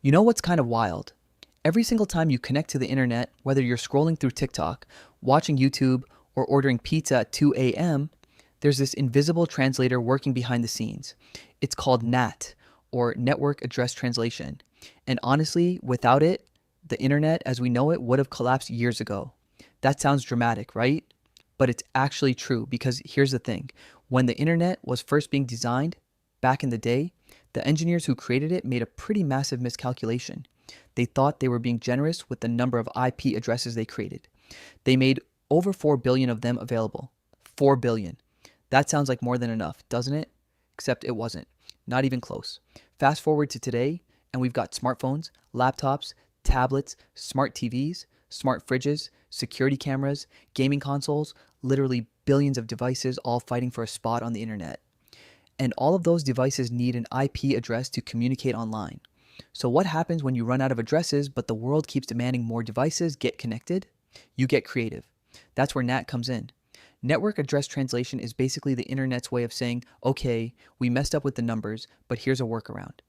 You know what's kind of wild? Every single time you connect to the internet, whether you're scrolling through TikTok, watching YouTube, or ordering pizza at 2 a.m., there's this invisible translator working behind the scenes. It's called NAT, or Network Address Translation. And honestly, without it, the internet as we know it would have collapsed years ago. That sounds dramatic, right? But it's actually true because here's the thing. When the internet was first being designed, back in the day, the engineers who created it made a pretty massive miscalculation. They thought they were being generous with the number of IP addresses they created. They made over 4 billion of them available. 4 billion. That sounds like more than enough, doesn't it? Except it wasn't. Not even close. Fast forward to today, and we've got smartphones, laptops, tablets, smart TVs, smart fridges, security cameras, gaming consoles, literally billions of devices all fighting for a spot on the internet. And all of those devices need an IP address to communicate online. So what happens when you run out of addresses but the world keeps demanding more devices get connected? You get creative. That's where NAT comes in. Network address translation is basically the internet's way of saying, okay, we messed up with the numbers, but here's a workaround.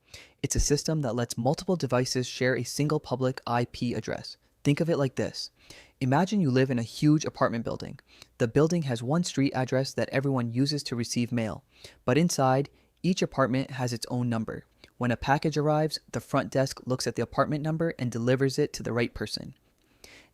It's a system that lets multiple devices share a single public IP address. Think of it like this. Imagine you live in a huge apartment building. The building has one street address that everyone uses to receive mail, but inside, each apartment has its own number. When a package arrives, the front desk looks at the apartment number and delivers it to the right person.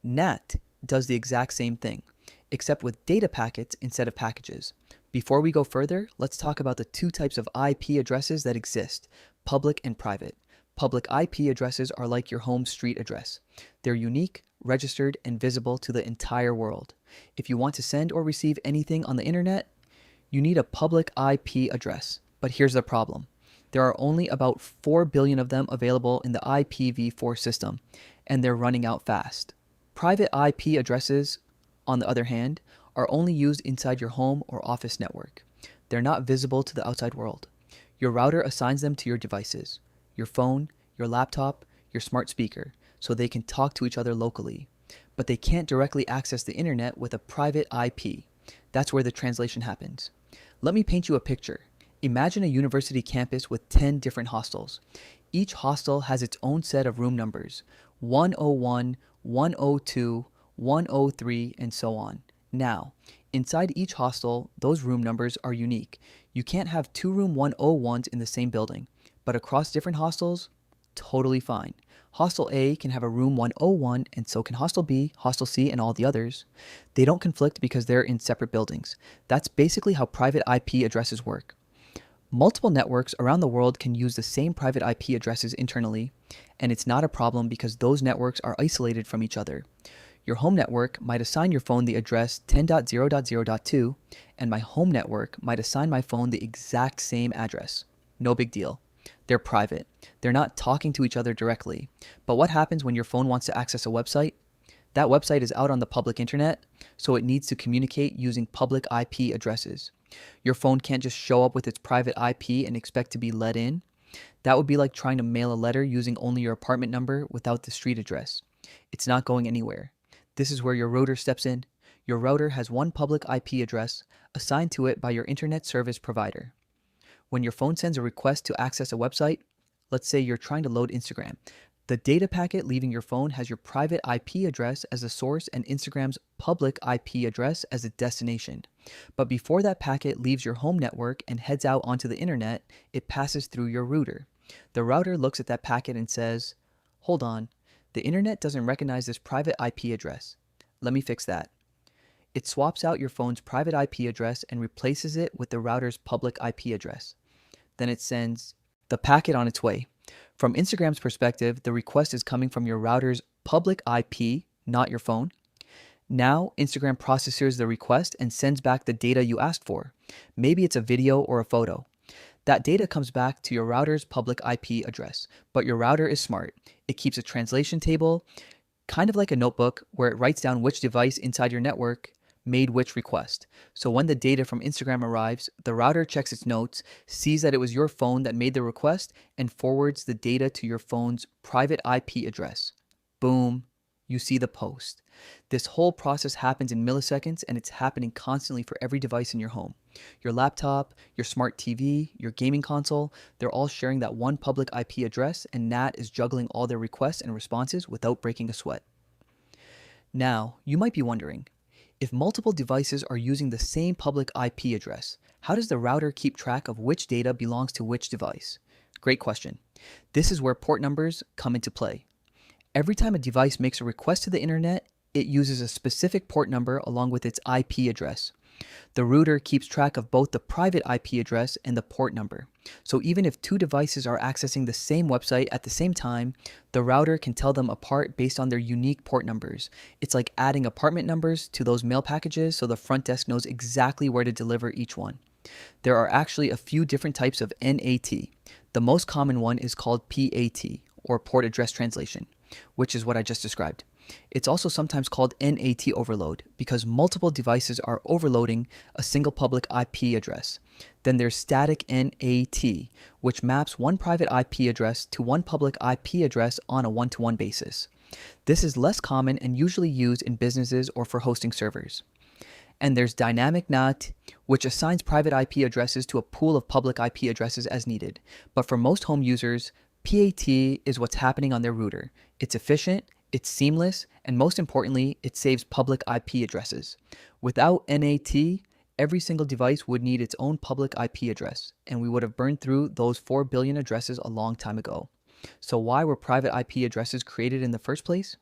NAT does the exact same thing, except with data packets instead of packages. Before we go further, let's talk about the two types of IP addresses that exist, public and private. Public IP addresses are like your home street address. They're unique, registered, and visible to the entire world. If you want to send or receive anything on the internet, you need a public IP address. But here's the problem. There are only about 4 billion of them available in the IPv4 system, and they're running out fast. Private IP addresses, on the other hand, are only used inside your home or office network. They're not visible to the outside world. Your router assigns them to your devices, your phone, your laptop, your smart speaker, so they can talk to each other locally. But they can't directly access the internet with a private IP. That's where the translation happens. Let me paint you a picture. Imagine a university campus with 10 different hostels. Each hostel has its own set of room numbers, 101, 102, 103, and so on. Now, inside each hostel, those room numbers are unique. You can't have two room 101s in the same building, but across different hostels, totally fine. Hostel A can have a room 101 and so can Hostel B, Hostel C, and all the others. They don't conflict because they're in separate buildings. That's basically how private IP addresses work. Multiple networks around the world can use the same private IP addresses internally, and it's not a problem because those networks are isolated from each other. Your home network might assign your phone the address 10.0.0.2, and my home network might assign my phone the exact same address. No big deal. They're private. They're not talking to each other directly. But what happens when your phone wants to access a website? That website is out on the public internet, so it needs to communicate using public IP addresses. Your phone can't just show up with its private IP and expect to be let in. That would be like trying to mail a letter using only your apartment number without the street address. It's not going anywhere. This is where your router steps in. Your router has one public IP address assigned to it by your internet service provider. When your phone sends a request to access a website, let's say you're trying to load Instagram, the data packet leaving your phone has your private IP address as the source and Instagram's public IP address as the destination. But before that packet leaves your home network and heads out onto the internet, it passes through your router. The router looks at that packet and says, hold on, the internet doesn't recognize this private IP address. Let me fix that. It swaps out your phone's private IP address and replaces it with the router's public IP address. Then it sends the packet on its way. From Instagram's perspective, the request is coming from your router's public IP, not your phone. Now, Instagram processes the request and sends back the data you asked for. Maybe it's a video or a photo. That data comes back to your router's public IP address, but your router is smart. It keeps a translation table, kind of like a notebook, where it writes down which device inside your network made which request. So when the data from Instagram arrives, the router checks its notes, sees that it was your phone that made the request, and forwards the data to your phone's private IP address. Boom, you see the post. This whole process happens in milliseconds, and it's happening constantly for every device in your home. Your laptop, your smart TV, your gaming console, they're all sharing that one public IP address, and NAT is juggling all their requests and responses without breaking a sweat. Now, you might be wondering, if multiple devices are using the same public IP address, how does the router keep track of which data belongs to which device? Great question. This is where port numbers come into play. Every time a device makes a request to the internet, it uses a specific port number along with its IP address. The router keeps track of both the private IP address and the port number. So even if two devices are accessing the same website at the same time, the router can tell them apart based on their unique port numbers. It's like adding apartment numbers to those mail packages so the front desk knows exactly where to deliver each one. There are actually a few different types of NAT. The most common one is called PAT, or port address translation, which is what I just described. It's also sometimes called NAT overload because multiple devices are overloading a single public IP address. Then there's static NAT, which maps one private IP address to one public IP address on a one-to-one basis. This is less common and usually used in businesses or for hosting servers. And there's dynamic NAT, which assigns private IP addresses to a pool of public IP addresses as needed. But for most home users, PAT is what's happening on their router. It's efficient, it's seamless, and most importantly, it saves public IP addresses. Without NAT, every single device would need its own public IP address, and we would have burned through those 4 billion addresses a long time ago. So why were private IP addresses created in the first place?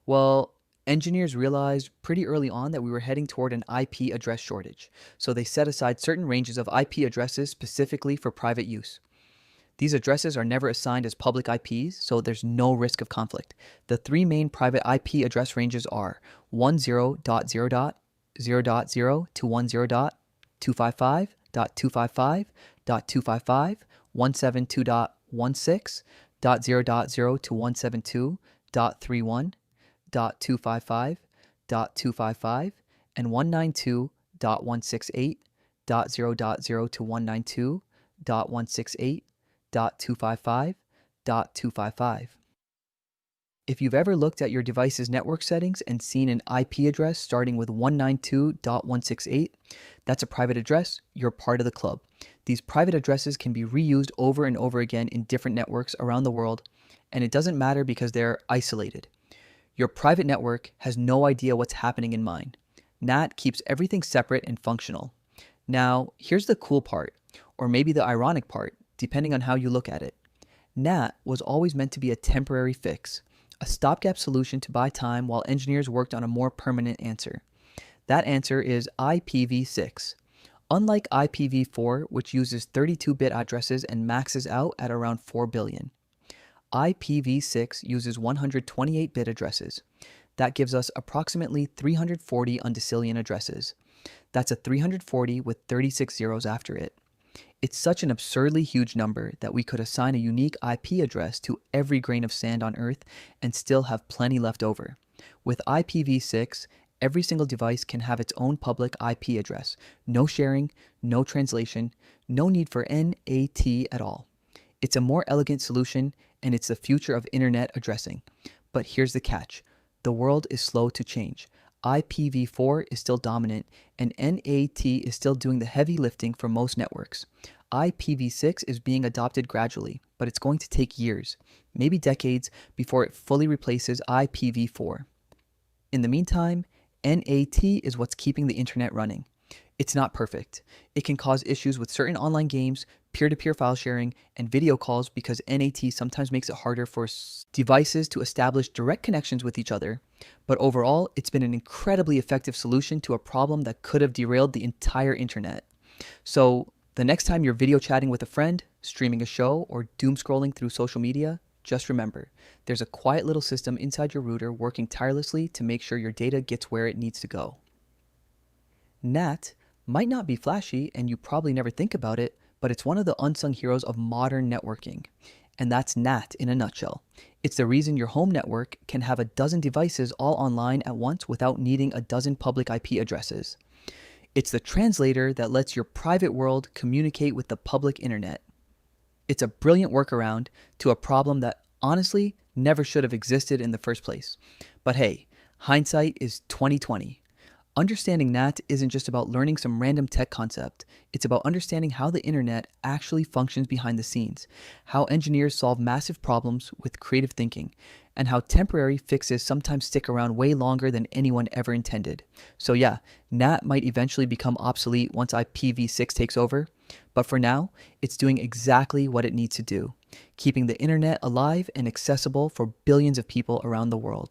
Well, engineers realized pretty early on that we were heading toward an IP address shortage, so they set aside certain ranges of IP addresses specifically for private use. These addresses are never assigned as public IPs, so there's no risk of conflict. The three main private IP address ranges are 10.0.0.0.0 to 10.255.255.255, 172.16.0.0 to 172.31.255.255, and 192.168.0.0 to 192.168.255.255. If you've ever looked at your device's network settings and seen an IP address starting with 192.168, that's a private address, you're part of the club. These private addresses can be reused over and over again in different networks around the world, and it doesn't matter because they're isolated. Your private network has no idea what's happening in mine. NAT keeps everything separate and functional. Now, here's the cool part, or maybe the ironic part, depending on how you look at it. NAT was always meant to be a temporary fix, a stopgap solution to buy time while engineers worked on a more permanent answer. That answer is IPv6. Unlike IPv4, which uses 32-bit addresses and maxes out at around 4 billion. IPv6 uses 128-bit addresses. That gives us approximately 340 undecillion addresses. That's a 340 with 36 zeros after it. It's such an absurdly huge number that we could assign a unique IP address to every grain of sand on Earth and still have plenty left over. With IPv6, every single device can have its own public IP address. No sharing, no translation, no need for NAT at all. It's a more elegant solution, and it's the future of internet addressing. But here's the catch. The world is slow to change. IPv4 is still dominant, and NAT is still doing the heavy lifting for most networks. IPv6 is being adopted gradually, but it's going to take years, maybe decades, before it fully replaces IPv4. In the meantime, NAT is what's keeping the internet running. It's not perfect. It can cause issues with certain online games, peer-to-peer file sharing, and video calls because NAT sometimes makes it harder for devices to establish direct connections with each other. But overall, it's been an incredibly effective solution to a problem that could have derailed the entire internet. So, the next time you're video chatting with a friend, streaming a show, or doom scrolling through social media, just remember, there's a quiet little system inside your router working tirelessly to make sure your data gets where it needs to go. NAT might not be flashy, and you probably never think about it, but it's one of the unsung heroes of modern networking. And that's NAT in a nutshell. It's the reason your home network can have a dozen devices all online at once without needing a dozen public IP addresses. It's the translator that lets your private world communicate with the public internet. It's a brilliant workaround to a problem that honestly never should have existed in the first place. But hey, hindsight is 20/20. Understanding NAT isn't just about learning some random tech concept. It's about understanding how the internet actually functions behind the scenes, how engineers solve massive problems with creative thinking, and how temporary fixes sometimes stick around way longer than anyone ever intended. So yeah, NAT might eventually become obsolete once IPv6 takes over, but for now, it's doing exactly what it needs to do, keeping the internet alive and accessible for billions of people around the world.